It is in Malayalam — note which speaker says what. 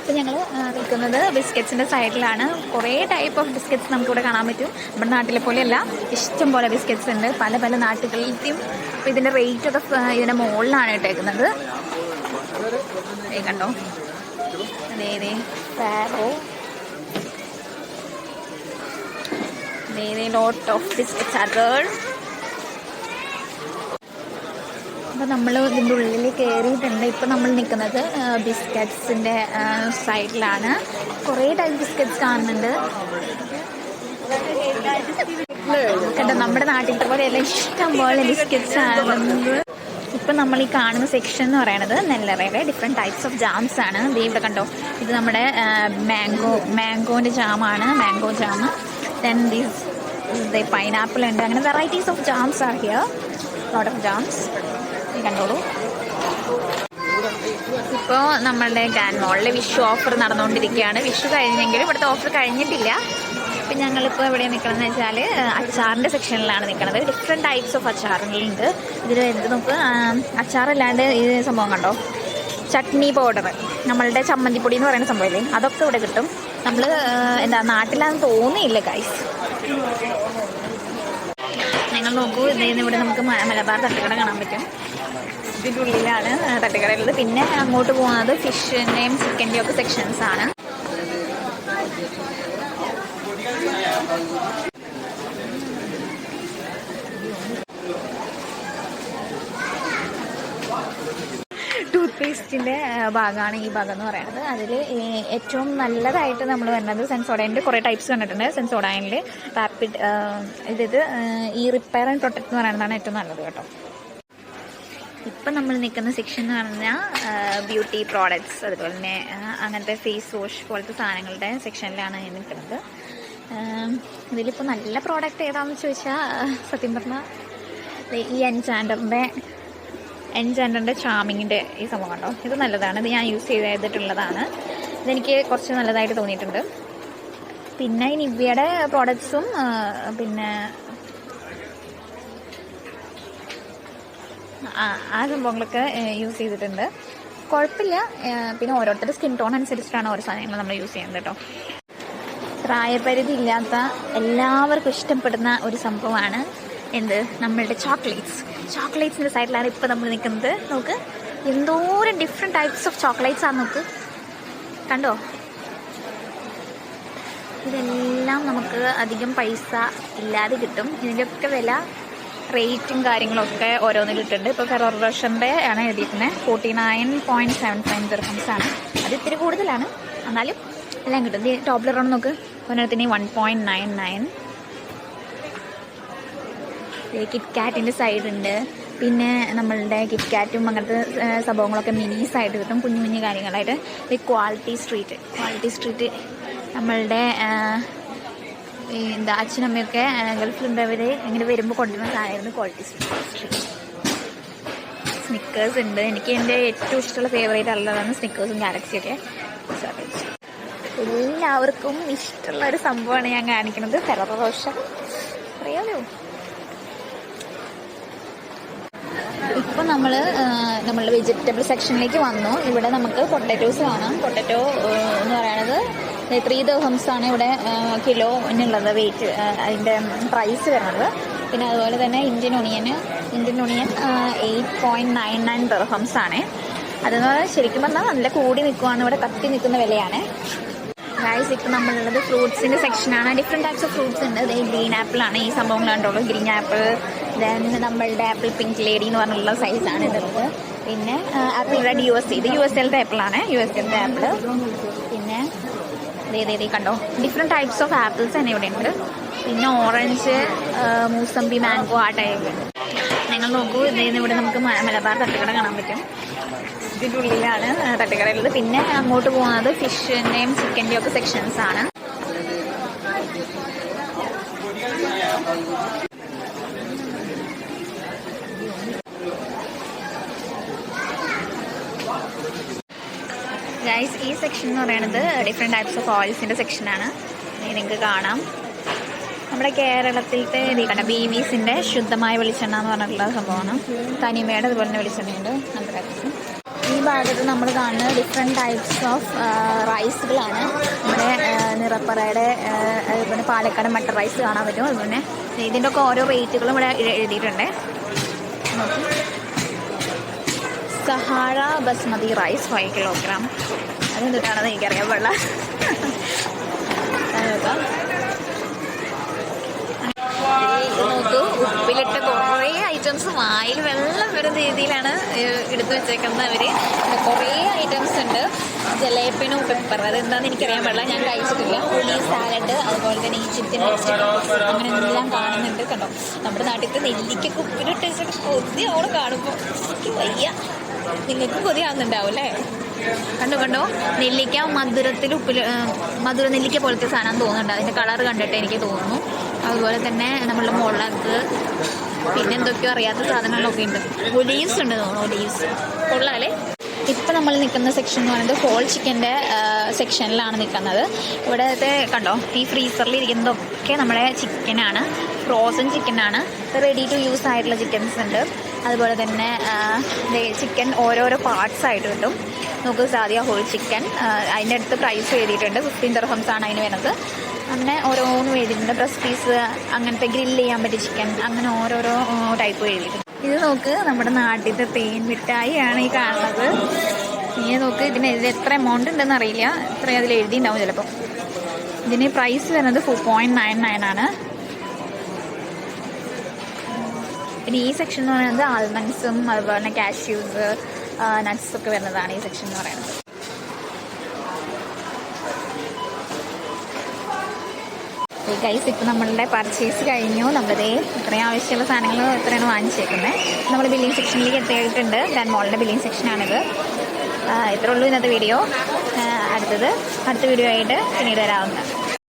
Speaker 1: ഇപ്പം ഞങ്ങൾ നിൽക്കുന്നത് ബിസ്ക്കറ്റ്സിൻ്റെ സൈഡിലാണ്. കുറേ ടൈപ്പ് ഓഫ് ബിസ്ക്കറ്റ്സ് നമുക്കിവിടെ കാണാൻ പറ്റും. നമ്മുടെ നാട്ടിലെ പോലെയല്ല, ഇഷ്ടം പോലെ ബിസ്ക്കറ്റ്സ് ഉണ്ട് പല പല നാട്ടുകളിലേക്കും. അപ്പോൾ ഇതിൻ്റെ റേറ്റ് ഒക്കെ ഇതിൻ്റെ മുകളിലാണ് ഇട്ടേക്കുന്നത്. കണ്ടോ, അതേ pharaoh, lot of biscuits other. അപ്പോൾ നമ്മൾ ഇതിൻ്റെ ഉള്ളിൽ കയറിയിട്ടുണ്ട്. ഇപ്പോൾ നമ്മൾ നിൽക്കുന്നത് ബിസ്ക്കറ്റ്സിൻ്റെ സൈഡിലാണ്. കുറേ ടൈപ്പ് ബിസ്ക്കറ്റ്സ് കാണുന്നുണ്ട്. കണ്ടോ, നമ്മുടെ നാട്ടിലത്തെ പോലെയല്ല, ഇഷ്ടം പോലെ ബിസ്ക്കറ്റ്സ് ആണ്. ഇപ്പം നമ്മൾ ഈ കാണുന്ന സെക്ഷൻ എന്ന് പറയുന്നത് നെല്ലറയുടെ ഡിഫറെൻറ്റ് ടൈപ്സ് ഓഫ് ജാംസ് ആണ്. ഇവിടെ കണ്ടോ, ഇത് നമ്മുടെ മാംഗോൻ്റെ ജാമാണ്, mango jam. Then these pineapple ഉണ്ട്. അങ്ങനെ varieties of jams are here, lot of jams. കണ്ടോളൂ. ഇപ്പോൾ നമ്മളുടെ ഗ്രാൻഡ് മോളിൽ വിഷു ഓഫർ നടന്നുകൊണ്ടിരിക്കുകയാണ്. വിഷു കഴിഞ്ഞെങ്കിലും ഇവിടുത്തെ ഓഫർ കഴിഞ്ഞിട്ടില്ല. ഇപ്പം ഞങ്ങളിപ്പോൾ എവിടെ നിൽക്കണമെന്ന് വെച്ചാൽ അച്ചാറിൻ്റെ സെക്ഷനിലാണ് നിൽക്കുന്നത്. ഡിഫറെൻറ്റ് ടൈപ്സ് ഓഫ് അച്ചാറുകളുണ്ട്. ഇതിൽ എന്ത് നോക്ക്, അച്ചാറല്ലാണ്ട് ഈ സംഭവം കണ്ടോ, ചട്നി പൗഡർ, നമ്മളുടെ ചമ്മന്തിപ്പൊടി എന്ന് പറയുന്ന സംഭവമില്ലേ, അതൊക്കെ ഇവിടെ കിട്ടും. നമ്മൾ നാട്ടിലാണെന്ന് തോന്നിയില്ല ഗൈസ്. നിങ്ങൾ നോക്കൂ, ഇവിടെ നമുക്ക് മലബാർ തട്ടുകട കാണാൻ പറ്റും. ഇതിൻ്റെ ഉള്ളിലാണ് തട്ടുകടയുള്ളത്. പിന്നെ അങ്ങോട്ട് പോകുന്നത് ഫിഷിൻ്റെയും ചിക്കൻ്റെയും ഒക്കെ സെക്ഷൻസ് ആണ്. ടൂത്ത് പേസ്റ്റിൻ്റെ ഭാഗമാണ് ഈ ഭാഗം എന്ന് പറയുന്നത്. അതിൽ ഏറ്റവും നല്ലതായിട്ട് നമ്മൾ വരുന്നത് സെൻസോഡൈനിൻ്റെ കുറേ ടൈപ്സ് കണ്ടിട്ടുണ്ട്. സെൻസോഡൈനിൽ റാപ്പിഡ് ഇത് ഈ റിപ്പയർ ആൻഡ് പ്രൊട്ടക്ട് എന്ന് പറയുന്നതാണ് ഏറ്റവും നല്ലത് കേട്ടോ. ഇപ്പം നമ്മൾ നിൽക്കുന്ന സെക്ഷൻ എന്ന് പറഞ്ഞാൽ ബ്യൂട്ടി പ്രോഡക്ട്സ്, അതുപോലെ തന്നെ അങ്ങനത്തെ ഫേസ് വാഷ് പോലത്തെ സാധനങ്ങളുടെ സെക്ഷനിലാണ് ഞാൻ നിൽക്കുന്നത്. ഇതിലിപ്പോൾ നല്ല പ്രോഡക്റ്റ് ഏതാണെന്ന് ചോദിച്ചാൽ സത്യം പറഞ്ഞാൽ ഈ എൻചാൻഡറിൻ്റെ ചാമിങ്ങിൻ്റെ ഈ സംഭവം കണ്ടോ, ഇത് നല്ലതാണ്. ഇത് ഞാൻ യൂസ് ചെയ്തിട്ടുള്ളതാണ്. ഇതെനിക്ക് കുറച്ച് നല്ലതായിട്ട് തോന്നിയിട്ടുണ്ട്. പിന്നെ ഈ നിവ്യയുടെ പ്രോഡക്ട്സും പിന്നെ ആ സംഭവങ്ങളൊക്കെ യൂസ് ചെയ്തിട്ടുണ്ട്. കുഴപ്പമില്ല. പിന്നെ ഓരോരുത്തരുടെ സ്കിൻ ടോൺ അനുസരിച്ചിട്ടാണ് ഓരോ സാധനങ്ങൾ നമ്മൾ യൂസ് ചെയ്യുന്നത് കേട്ടോ. പ്രായപരിധി ഇല്ലാത്ത എല്ലാവർക്കും ഇഷ്ടപ്പെടുന്ന ഒരു സംഭവമാണ് എന്ത്, നമ്മളുടെ ചോക്ലേറ്റ്സിൻ്റെ സൈഡിലാണ് ഇപ്പോൾ നമ്മൾ നിൽക്കുന്നത്. നോക്ക്, എന്തോരം ഡിഫറെൻറ്റ് ടൈപ്സ് ഓഫ് ചോക്ലേറ്റ്സ് ആണ്. നോക്ക്, കണ്ടോ, ഇതെല്ലാം നമുക്ക് അധികം പൈസ ഇല്ലാതെ കിട്ടും. ഇതിൻ്റെയൊക്കെ വില റേറ്റും കാര്യങ്ങളൊക്കെ ഓരോന്നിലിട്ടുണ്ട്. ഇപ്പോൾ ഫെറോറോ റോഷറിൻ്റെ ആണ് എഴുതിയിരിക്കുന്നത്. 49.75 ദിർഹംസ് ആണ്. അത് ഇത്തിരി കൂടുതലാണ്, എന്നാലും എല്ലാം കിട്ടും. ടോപ്ലറാണ് നോക്ക്, ഒരെണ്ണത്തിന് 1.99. കിറ്റ് കാറ്റിൻ്റെ സൈഡുണ്ട്. പിന്നെ നമ്മളുടെ കിറ്റ് കാറ്റും അങ്ങനത്തെ സംഭവങ്ങളൊക്കെ മിനീസായിട്ട് കിട്ടും, കുഞ്ഞു കുഞ്ഞു കാര്യങ്ങളായിട്ട്. ക്വാളിറ്റി സ്ട്രീറ്റ് നമ്മളുടെ അച്ഛനമ്മയൊക്കെ ഗൾഫിലുണ്ടവർ ഇങ്ങനെ വരുമ്പോൾ കൊണ്ടുവരുന്ന സാധനമായിരുന്നു ക്വാളിറ്റി സ്ട്രീറ്റ്. സ്നിക്കേഴ്സ് ഉണ്ട്. എനിക്ക് എൻ്റെ ഏറ്റവും ഇഷ്ടമുള്ള ഫേവറേറ്റ് ഉള്ളതാണ് സ്നിക്കേഴ്സും ഗാലക്സിയൊക്കെ. എല്ലാവർക്കും ഇഷ്ടമുള്ള ഒരു സംഭവമാണ് ഞാൻ കാണിക്കുന്നത്, ഫെറോറോ റോഷർ. അറിയാമല്ലോ. ഇപ്പോൾ നമ്മളുടെ വെജിറ്റബിൾ സെക്ഷനിലേക്ക് വന്നു. ഇവിടെ നമുക്ക് പൊട്ടറ്റോസ് കാണാം. പൊട്ടറ്റോ എന്ന് പറയുന്നത് 3 ദിർഹംസ് ആണ് ഇവിടെ കിലോനുള്ളത് വെയിറ്റ്, അതിൻ്റെ പ്രൈസ് വരുന്നത്. പിന്നെ അതുപോലെ തന്നെ ഇന്ത്യൻ ഒണിയൻ 8.99 ദിർഹംസ് ആണ്. അതെന്ന് പറഞ്ഞാൽ ശരിക്കും പറഞ്ഞാൽ നല്ല കൂടി നിൽക്കുവാണ്, ഇവിടെ കത്തി നിൽക്കുന്ന വിലയാണ്. ഗൈസ്, ഇപ്പോൾ നമ്മളുള്ളത് ഫ്രൂട്ട്സിൻ്റെ സെക്ഷനാണ്. ഡിഫറെൻറ്റ് ടൈപ്സ് ഓഫ് ഫ്രൂട്ട്സ് ഉണ്ട്. അതായത് ഗ്രീൻ ആപ്പിളാണ് ഈ സംഭവം കണ്ടുള്ളൂ, ഗ്രീൻ ആപ്പിൾ. ദെൻ നമ്മളുടെ ആപ്പിൾ പിങ്ക് ലേഡി എന്ന് പറഞ്ഞുള്ള സൈസാണ് ഇതുള്ളത്. പിന്നെ ആപ്പിൾ റെഡ് ഇത് USA ആപ്പിളാണ്, USA ആപ്പിൾ. പിന്നെ ഇതേ കണ്ടോ, ഡിഫറെൻറ്റ് ടൈപ്സ് ഓഫ് ആപ്പിൾസ് തന്നെ ഇവിടെ ഉണ്ട്. പിന്നെ ഓറഞ്ച്, മൂസമ്പി, മാംഗോ ആ ടൈപ്പ്. നിങ്ങൾ നോക്കൂ, ഇവിടെ നമുക്ക് മലബാർ തട്ടുകട കാണാൻ പറ്റും. ഇതിൻ്റെ ഉള്ളിലാണ് തട്ടുകടയുള്ളത്. പിന്നെ അങ്ങോട്ട് പോകുന്നത് ഫിഷിൻ്റെയും ചിക്കൻ്റെയും ഒക്കെ സെക്ഷൻസ് ആണ്. ഗൈസ്, ഈ സെക്ഷൻ എന്ന് പറയുന്നത് ഡിഫറെൻറ്റ് ടൈപ്സ് ഓഫ് ഓയിൽസിൻ്റെ സെക്ഷനാണ്. നിങ്ങൾക്ക് കാണാം നമ്മുടെ കേരളത്തിലത്തെ കണ്ട BVസിൻ്റെ ശുദ്ധമായ വെളിച്ചെണ്ണ എന്ന് പറഞ്ഞിട്ടുള്ള സംഭവമാണ്. തനിമയുടെ അതുപോലെ തന്നെ വെളിച്ചെണ്ണയുണ്ട്. നല്ല കാര്യത്തിൽ ഈ ഭാഗത്ത് നമ്മൾ കാണുന്നത് ഡിഫറെൻറ്റ് ടൈപ്സ് ഓഫ് റൈസുകളാണ്. നമ്മുടെ നിറപ്പറയുടെ അതുപോലെ പാലക്കാട് മട്ടർ റൈസ് കാണാൻ പറ്റും. അതുപോലെ ഇതിൻ്റെ ഒക്കെ ഓരോ റേറ്റുകളും ഇവിടെ എഴുതിയിട്ടുണ്ട്. Sahara basmati rice 5 kilogram. അതെന്തിട്ടാണെന്ന് എനിക്കറിയാൻ പാടില്ല. നോക്കൂ, ഉപ്പിലിട്ട കുറേ ഐറ്റംസ് വായിൽ വെള്ളം വരുന്ന രീതിയിലാണ് എടുത്തു വെച്ചേക്കുന്നത് അവർ. കുറേ ഐറ്റംസ് ഉണ്ട്. ജലേപ്പിനും പെപ്പർ, അതെന്താണെന്ന് എനിക്കറിയാൻ പാടില്ല, ഞാൻ കഴിച്ചിട്ടില്ല. പുളി സാലഡ്, അതുപോലെ തന്നെ ഈജിപ്ഷ്യൻ വെജിറ്റബിൾസ്, അങ്ങനെ എല്ലാം കാണുന്നുണ്ട്. കണ്ടോ, നമ്മുടെ നാട്ടിലത്തെ നെല്ലിക്കൊക്കെ ഉപ്പിലിട്ട് വെച്ചിട്ട് കൊതി അവിടെ കാണുമ്പോൾ എനിക്ക് വയ്യ. നിങ്ങൾക്ക് കൊതിയാവുന്നുണ്ടാവും അല്ലേ? കണ്ടോ, നെല്ലിക്ക മധുരത്തിൽ മധുര നെല്ലിക്ക പോലത്തെ സാധനം തോന്നുന്നുണ്ട്. അതിൻ്റെ കളർ കണ്ടിട്ട് എനിക്ക് തോന്നുന്നു. അതുപോലെ തന്നെ നമ്മളുടെ മുളക്, പിന്നെ എന്തൊക്കെയോ അറിയാത്ത സാധനങ്ങളൊക്കെ ഉണ്ട്. ഒലീവ്സ് ഉണ്ട് തോന്നുന്നു. ഒലീവ്സ് കൊള്ളാല്ലേ. ഇപ്പം നമ്മൾ നിൽക്കുന്ന സെക്ഷൻ എന്ന് പറയുന്നത് ഹോൾ ചിക്കൻ്റെ സെക്ഷനിലാണ് നിൽക്കുന്നത്. ഇവിടത്തെ കണ്ടോ, ഈ ഫ്രീസറിൽ ഇരിക്കുന്നതൊക്കെ നമ്മുടെ ചിക്കനാണ്, ഫ്രോസൺ ചിക്കനാണ്. റെഡി ടു യൂസ് ആയിട്ടുള്ള ചിക്കൻസ് ഉണ്ട്. അതുപോലെ തന്നെ ചിക്കൻ ഓരോരോ പാർട്സ് ആയിട്ട് കിട്ടും. നമുക്ക് സാധ്യ ഹോൾ ചിക്കൻ, അതിൻ്റെ അടുത്ത് പ്രൈസ് എഴുതിയിട്ടുണ്ട്. 15 ദിർഹംസ് ആണ് അതിന് വരുന്നത്. അങ്ങനെ ഓരോന്നും എഴുതിയിട്ടുണ്ട്. ബ്രസ്റ്റ് പീസ്, അങ്ങനത്തെ ഗ്രില്ല് ചെയ്യാൻ പറ്റിയ ചിക്കൻ, അങ്ങനെ ഓരോരോ ടൈപ്പ് എഴുതിയിട്ടുണ്ട്. ഇത് നോക്ക്, നമ്മുടെ നാട്ടിലത്തെ തേൻ മിഠായിയാണ് ഈ കാണുന്നത്. ഇനി നോക്ക്, ഇതിന് എത്ര എമൗണ്ട് ഉണ്ടെന്ന് അറിയില്ല, ഇത്രയും അതിൽ എഴുതിയിട്ടുണ്ടാവും ചിലപ്പോൾ. ഇതിന് പ്രൈസ് വരുന്നത് 4.99 ആണ്. പിന്നെ ഈ സെക്ഷൻ എന്ന് പറയുന്നത് ആൽമണ്ട്സും അതുപോലെ തന്നെ കാഷ്യൂസ്, നട്ട്സൊക്കെ വരുന്നതാണ് ഈ സെക്ഷൻ എന്ന് പറയുന്നത്. ഗൈസ്, ഇപ്പം നമ്മളുടെ പർച്ചേസ് കഴിഞ്ഞു. നമ്മളിതേ ഇത്രയും ആവശ്യമുള്ള സാധനങ്ങൾ ഇത്രയാണ് വാങ്ങിച്ചേക്കുന്നത്. നമ്മൾ ബില്ലിംഗ് സെക്ഷനിലേക്ക് എത്തിയിട്ടുണ്ട്. ദാൻ മോളിൻ്റെ ബില്ലിംഗ് സെക്ഷനാണിത്. ഇത്രേ ഉള്ളൂ ഇന്നത്തെ വീഡിയോ. അടുത്ത വീഡിയോ ആയിട്ട് പിന്നീട് വരാവുന്നതാണ്.